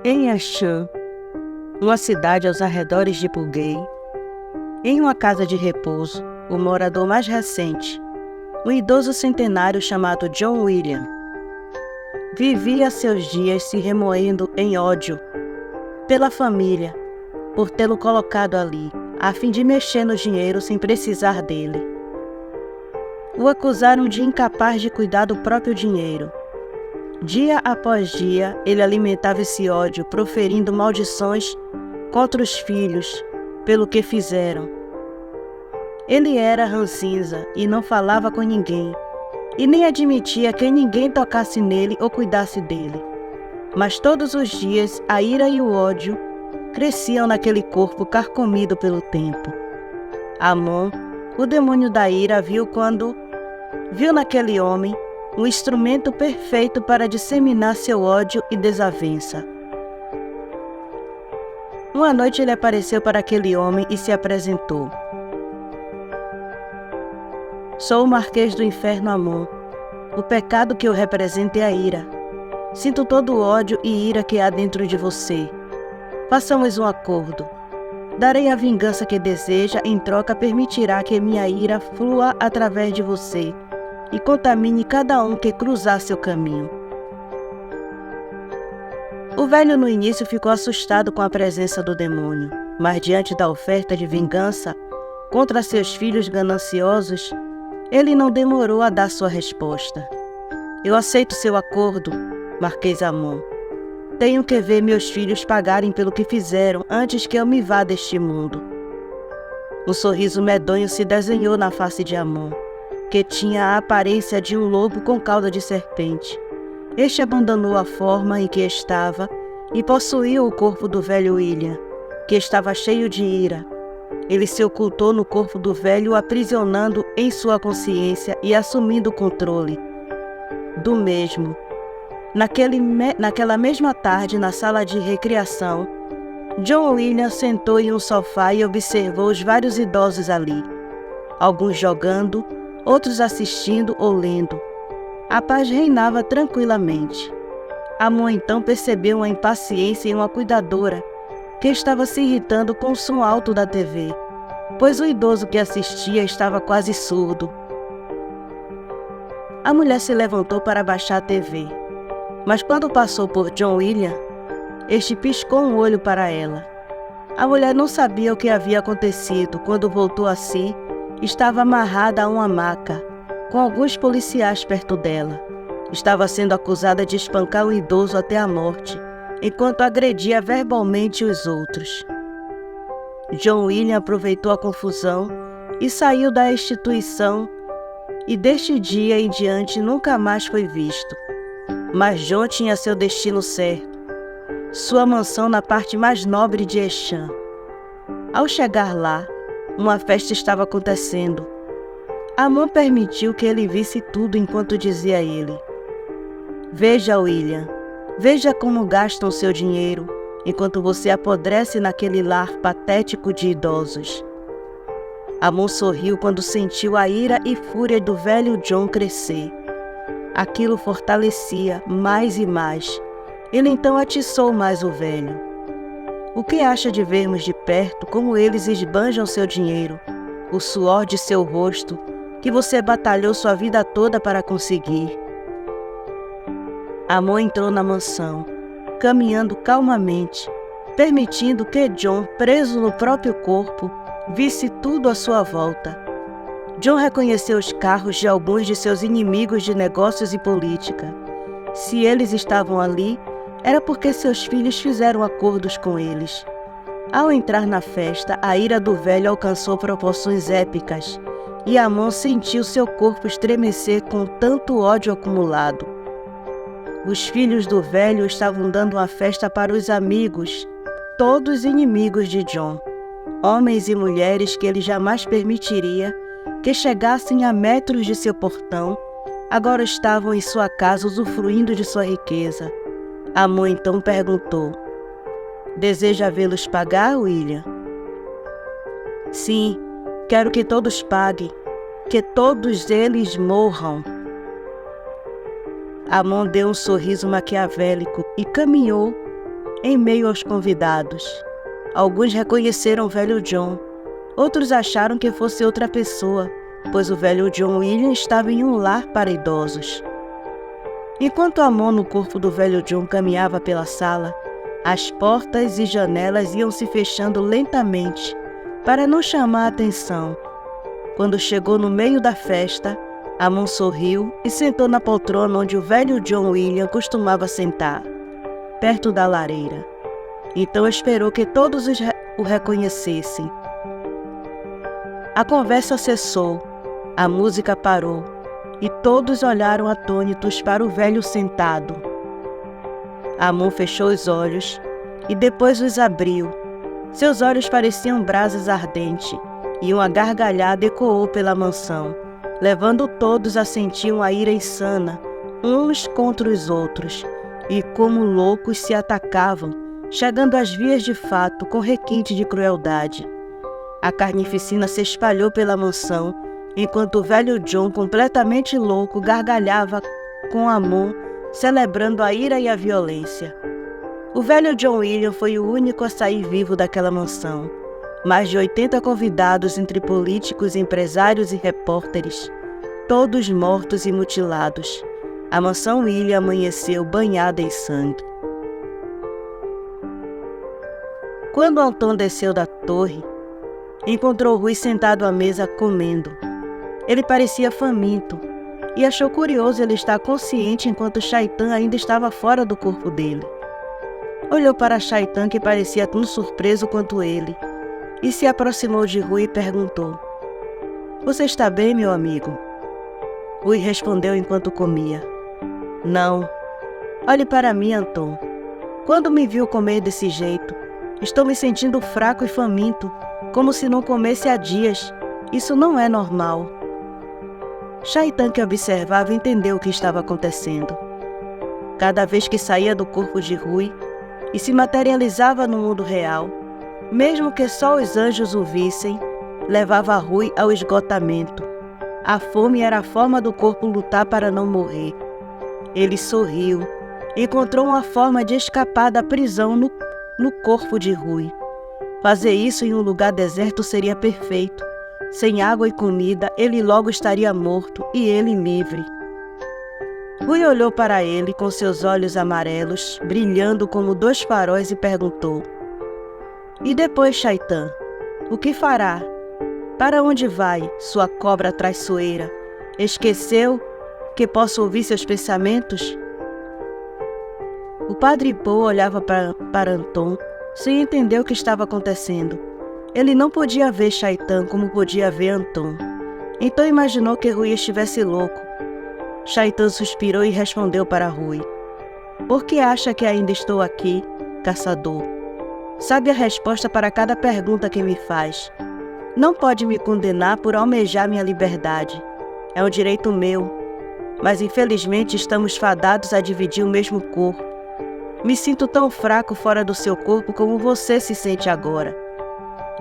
Em Axã, uma cidade aos arredores de Puguei, em uma casa de repouso, o morador mais recente, um idoso centenário chamado John William, vivia seus dias se remoendo em ódio pela família, por tê-lo colocado ali, a fim de mexer no dinheiro sem precisar dele. O acusaram de incapaz de cuidar do próprio dinheiro. Dia após dia, ele alimentava esse ódio, proferindo maldições contra os filhos, pelo que fizeram. Ele era ranzinza e não falava com ninguém, e nem admitia que ninguém tocasse nele ou cuidasse dele. Mas todos os dias, a ira e o ódio cresciam naquele corpo carcomido pelo tempo. Amon, o demônio da ira, viu naquele homem um instrumento perfeito para disseminar seu ódio e desavença. Uma noite ele apareceu para aquele homem e se apresentou. Sou o Marquês do Inferno Amon. O pecado que eu represento é a ira. Sinto todo o ódio e ira que há dentro de você. Façamos um acordo. Darei a vingança que deseja, em troca permitirá que minha ira flua através de você e contamine cada um que cruzar seu caminho. O velho no início ficou assustado com a presença do demônio, mas diante da oferta de vingança contra seus filhos gananciosos, ele não demorou a dar sua resposta. Eu aceito seu acordo, Marquês Amon. Tenho que ver meus filhos pagarem pelo que fizeram antes que eu me vá deste mundo. Um sorriso medonho se desenhou na face de Amon, que tinha a aparência de um lobo com cauda de serpente. Este abandonou a forma em que estava e possuía o corpo do velho William, que estava cheio de ira. Ele se ocultou no corpo do velho, aprisionando em sua consciência e assumindo o controle do mesmo. Naquela mesma tarde, na sala de recreação, John William sentou em um sofá e observou os vários idosos ali, alguns jogando, outros assistindo ou lendo. A paz reinava tranquilamente. Amon então percebeu uma impaciência em uma cuidadora que estava se irritando com o som alto da TV, pois o idoso que assistia estava quase surdo. A mulher se levantou para baixar a TV, mas quando passou por John William, este piscou um olho para ela. A mulher não sabia o que havia acontecido. Quando voltou a si, estava amarrada a uma maca, com alguns policiais perto dela. Estava sendo acusada de espancar o idoso até a morte, enquanto agredia verbalmente os outros. John William aproveitou a confusão e saiu da instituição, e deste dia em diante nunca mais foi visto. Mas John tinha seu destino certo, sua mansão na parte mais nobre de Axã. Ao chegar lá, uma festa estava acontecendo. Amon permitiu que ele visse tudo enquanto dizia a ele: Veja, William, veja como gastam seu dinheiro, enquanto você apodrece naquele lar patético de idosos. Amon sorriu quando sentiu a ira e fúria do velho John crescer. Aquilo fortalecia mais e mais. Ele então atiçou mais o velho. O que acha de vermos de perto como eles esbanjam seu dinheiro, o suor de seu rosto, que você batalhou sua vida toda para conseguir? Amon entrou na mansão, caminhando calmamente, permitindo que John, preso no próprio corpo, visse tudo à sua volta. John reconheceu os carros de alguns de seus inimigos de negócios e política. Se eles estavam ali, era porque seus filhos fizeram acordos com eles. Ao entrar na festa, a ira do velho alcançou proporções épicas, e Amon sentiu seu corpo estremecer com tanto ódio acumulado. Os filhos do velho estavam dando uma festa para os amigos, todos inimigos de John, homens e mulheres que ele jamais permitiria que chegassem a metros de seu portão, agora estavam em sua casa usufruindo de sua riqueza. Amon então perguntou: Deseja vê-los pagar, William? Sim, quero que todos paguem, que todos eles morram. Amon deu um sorriso maquiavélico e caminhou em meio aos convidados. Alguns reconheceram o velho John, outros acharam que fosse outra pessoa, pois o velho John William estava em um lar para idosos. Enquanto a mão no corpo do velho John caminhava pela sala, as portas e janelas iam se fechando lentamente, para não chamar a atenção. Quando chegou no meio da festa, Amon sorriu e sentou na poltrona onde o velho John William costumava sentar, perto da lareira. Então esperou que todos o reconhecessem. A conversa cessou, a música parou e todos olharam atônitos para o velho sentado. Amon fechou os olhos e depois os abriu. Seus olhos pareciam brasas ardentes e uma gargalhada ecoou pela mansão, levando todos a sentir uma ira insana, uns contra os outros, e como loucos se atacavam, chegando às vias de fato com requinte de crueldade. A carnificina se espalhou pela mansão, enquanto o velho John, completamente louco, gargalhava com Amon, celebrando a ira e a violência. O velho John William foi o único a sair vivo daquela mansão. Mais de 80 convidados entre políticos, empresários e repórteres, todos mortos e mutilados. A mansão William amanheceu banhada em sangue. Quando Anton desceu da torre, encontrou Rui sentado à mesa comendo. Ele parecia faminto e achou curioso ele estar consciente enquanto Shaitan ainda estava fora do corpo dele. Olhou para Shaitan, que parecia tão surpreso quanto ele, e se aproximou de Rui e perguntou: "Você está bem, meu amigo?" Rui respondeu enquanto comia: "Não. Olhe para mim, Anton. Quando me viu comer desse jeito, estou me sentindo fraco e faminto, como se não comesse há dias. Isso não é normal." Shaitan, que observava, entendeu o que estava acontecendo. Cada vez que saía do corpo de Rui e se materializava no mundo real, mesmo que só os anjos o vissem, levava Rui ao esgotamento. A fome era a forma do corpo lutar para não morrer. Ele sorriu, encontrou uma forma de escapar da prisão no corpo de Rui. Fazer isso em um lugar deserto seria perfeito. Sem água e comida, ele logo estaria morto e ele livre. Rui olhou para ele com seus olhos amarelos, brilhando como dois faróis, e perguntou: "E depois, Shaitan, o que fará? Para onde vai, sua cobra traiçoeira? Esqueceu que posso ouvir seus pensamentos?" O padre Po olhava para Anton, sem entender o que estava acontecendo. Ele não podia ver Shaitan como podia ver Anton. Então imaginou que Rui estivesse louco. Shaitan suspirou e respondeu para Rui: "Por que acha que ainda estou aqui, caçador? Sabe a resposta para cada pergunta que me faz. Não pode me condenar por almejar minha liberdade. É um direito meu. Mas infelizmente estamos fadados a dividir o mesmo corpo. Me sinto tão fraco fora do seu corpo como você se sente agora.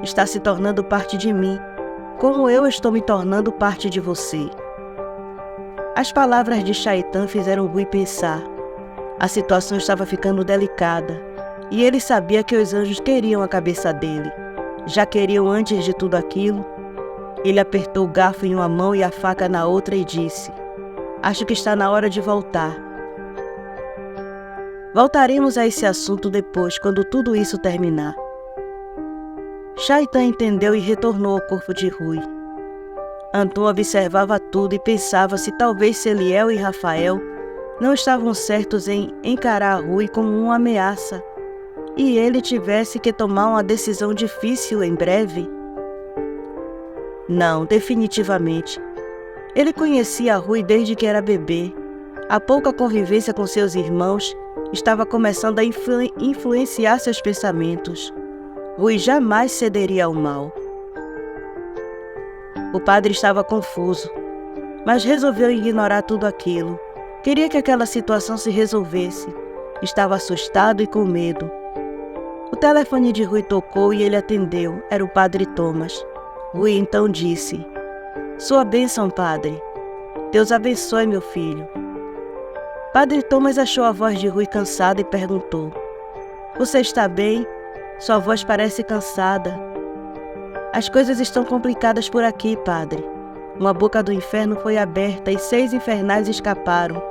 Está se tornando parte de mim, como eu estou me tornando parte de você." As palavras de Shaitan fizeram Rui pensar. A situação estava ficando delicada, e ele sabia que os anjos queriam a cabeça dele. Já queriam antes de tudo aquilo. Ele apertou o garfo em uma mão e a faca na outra e disse: "Acho que está na hora de voltar. Voltaremos a esse assunto depois, quando tudo isso terminar." Shaitan entendeu e retornou ao corpo de Rui. Anton observava tudo e pensava se talvez Celiel e Rafael não estavam certos em encarar Rui como uma ameaça, e ele tivesse que tomar uma decisão difícil em breve. Não, definitivamente. Ele conhecia Rui desde que era bebê. A pouca convivência com seus irmãos estava começando a influenciar seus pensamentos. Rui jamais cederia ao mal. O padre estava confuso, mas resolveu ignorar tudo aquilo. Queria que aquela situação se resolvesse. Estava assustado e com medo. O telefone de Rui tocou e ele atendeu. Era o padre Thomas. Rui então disse: "Sua bênção, padre. Deus abençoe, meu filho." Padre Thomas achou a voz de Rui cansada e perguntou: Você está bem? Sua voz parece cansada. As coisas estão complicadas por aqui, padre. Uma boca do inferno foi aberta e 6 infernais escaparam.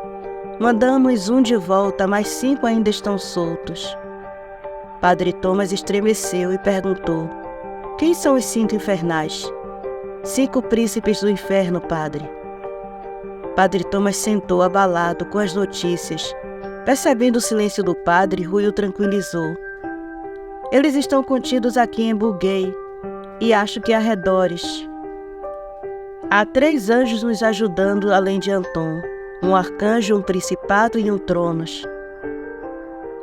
Mandamos um de volta, mas 5 ainda estão soltos. Padre Thomas estremeceu e perguntou: quem são os 5 infernais? 5 príncipes do inferno, padre. Padre Thomas sentou abalado com as notícias. Percebendo o silêncio do padre, Rui o tranquilizou. Eles estão contidos aqui em Bulguei e acho que arredores. Há 3 anjos nos ajudando além de Anton, um arcanjo, um principado e um tronos.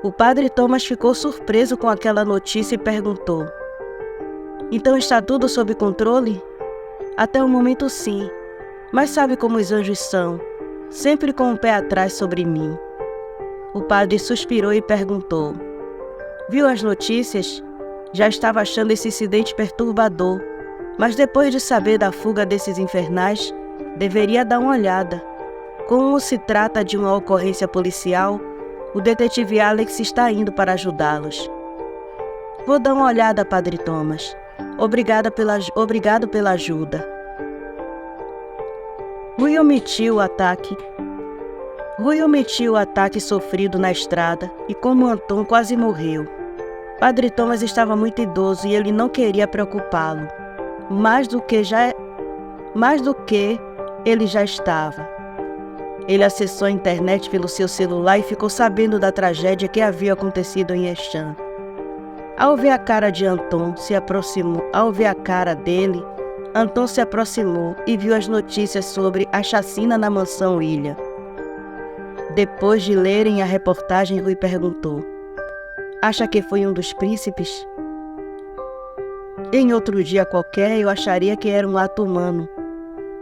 O padre Thomas ficou surpreso com aquela notícia e perguntou: então está tudo sob controle? Até o momento sim, mas sabe como os anjos são, sempre com o pé atrás sobre mim. O padre suspirou e perguntou: viu as notícias? Já estava achando esse incidente perturbador, mas depois de saber da fuga desses infernais, deveria dar uma olhada. Como se trata de uma ocorrência policial, o detetive Alex está indo para ajudá-los. Vou dar uma olhada, padre Thomas. Obrigado pela ajuda. Rui omitiu o ataque sofrido na estrada e, como Anton quase morreu. Padre Thomas estava muito idoso e ele não queria preocupá-lo, mais do que ele já estava. Ele acessou a internet pelo seu celular e ficou sabendo da tragédia que havia acontecido em Echan. Ao ver a cara dele, Anton se aproximou e viu as notícias sobre a chacina na mansão Ilha. Depois de lerem a reportagem, Rui perguntou: acha que foi um dos príncipes? Em outro dia qualquer, eu acharia que era um ato humano.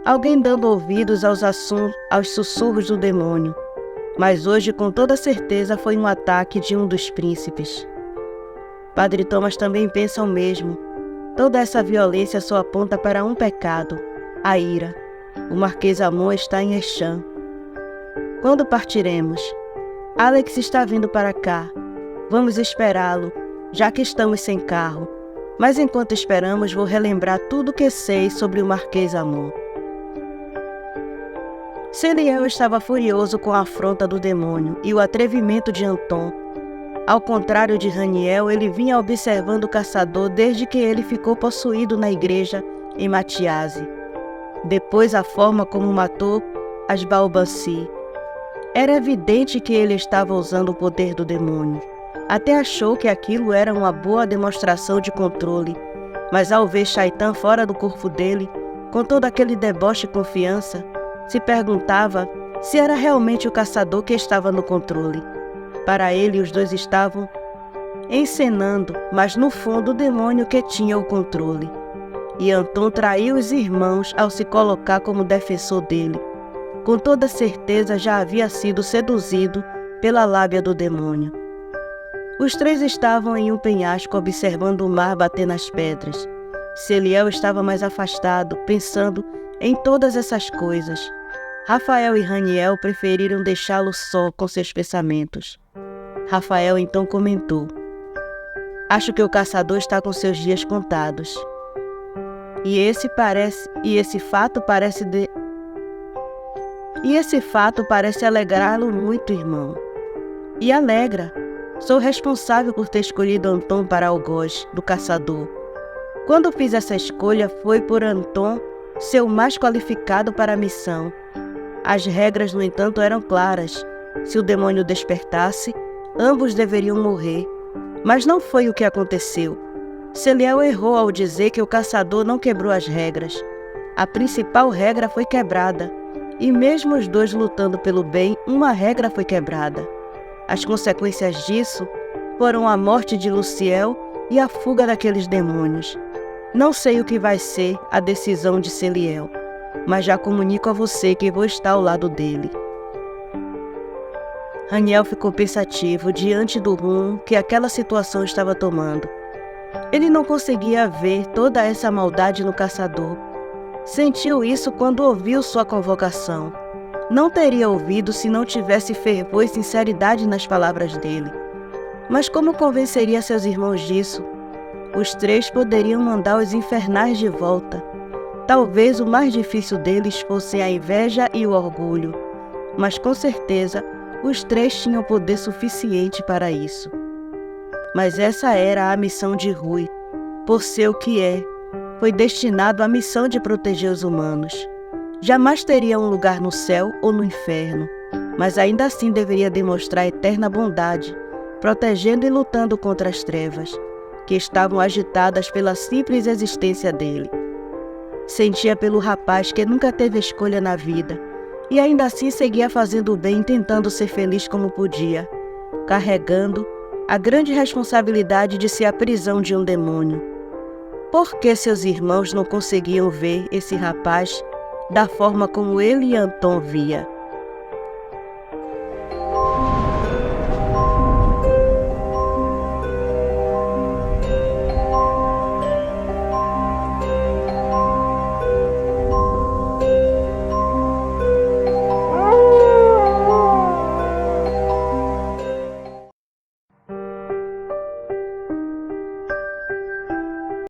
Alguém dando ouvidos aos sussurros do demônio. Mas hoje, com toda certeza, foi um ataque de um dos príncipes. Padre Thomas também pensa o mesmo. Toda essa violência só aponta para um pecado: a ira. O Marquês Amon está em Echan. Quando partiremos? Alex está vindo para cá. Vamos esperá-lo, já que estamos sem carro. Mas enquanto esperamos, vou relembrar tudo o que sei sobre o Marquês Amon. Celiel estava furioso com a afronta do demônio e o atrevimento de Anton. Ao contrário de Raniel, ele vinha observando o caçador desde que ele ficou possuído na igreja em Matiase. Depois, a forma como matou Asbalbansi. Era evidente que ele estava usando o poder do demônio. Até achou que aquilo era uma boa demonstração de controle, mas ao ver Shaitan fora do corpo dele, com todo aquele deboche e confiança, se perguntava se era realmente o caçador que estava no controle. Para ele, os dois estavam encenando, mas no fundo o demônio que tinha o controle. E Anton traiu os irmãos ao se colocar como defensor dele. Com toda certeza já havia sido seduzido pela lábia do demônio. Os 3 estavam em um penhasco observando o mar bater nas pedras. Celiel estava mais afastado, pensando em todas essas coisas. Rafael e Raniel preferiram deixá-lo só com seus pensamentos. Rafael então comentou: acho que o caçador está com seus dias contados. E esse fato parece alegrá-lo muito, irmão. E alegra. Sou responsável por ter escolhido Anton para algoz do caçador. Quando fiz essa escolha, foi por Anton ser o mais qualificado para a missão. As regras, no entanto, eram claras. Se o demônio despertasse, ambos deveriam morrer. Mas não foi o que aconteceu. Celiel errou ao dizer que o caçador não quebrou as regras. A principal regra foi quebrada. E mesmo os dois lutando pelo bem, uma regra foi quebrada. As consequências disso foram a morte de Luciel e a fuga daqueles demônios. Não sei o que vai ser a decisão de Celiel, mas já comunico a você que vou estar ao lado dele. Raniel ficou pensativo diante do rumo que aquela situação estava tomando. Ele não conseguia ver toda essa maldade no caçador. Sentiu isso quando ouviu sua convocação. Não teria ouvido se não tivesse fervor e sinceridade nas palavras dele. Mas como convenceria seus irmãos disso? Os 3 poderiam mandar os infernais de volta. Talvez o mais difícil deles fosse a inveja e o orgulho, mas com certeza os 3 tinham poder suficiente para isso. Mas essa era a missão de Rui. Por ser o que é, foi destinado à missão de proteger os humanos. Jamais teria um lugar no céu ou no inferno, mas ainda assim deveria demonstrar eterna bondade, protegendo e lutando contra as trevas, que estavam agitadas pela simples existência dele. Sentia pelo rapaz que nunca teve escolha na vida, e ainda assim seguia fazendo o bem e tentando ser feliz como podia, carregando a grande responsabilidade de ser a prisão de um demônio. Por que seus irmãos não conseguiam ver esse rapaz da forma como ele e Anton via?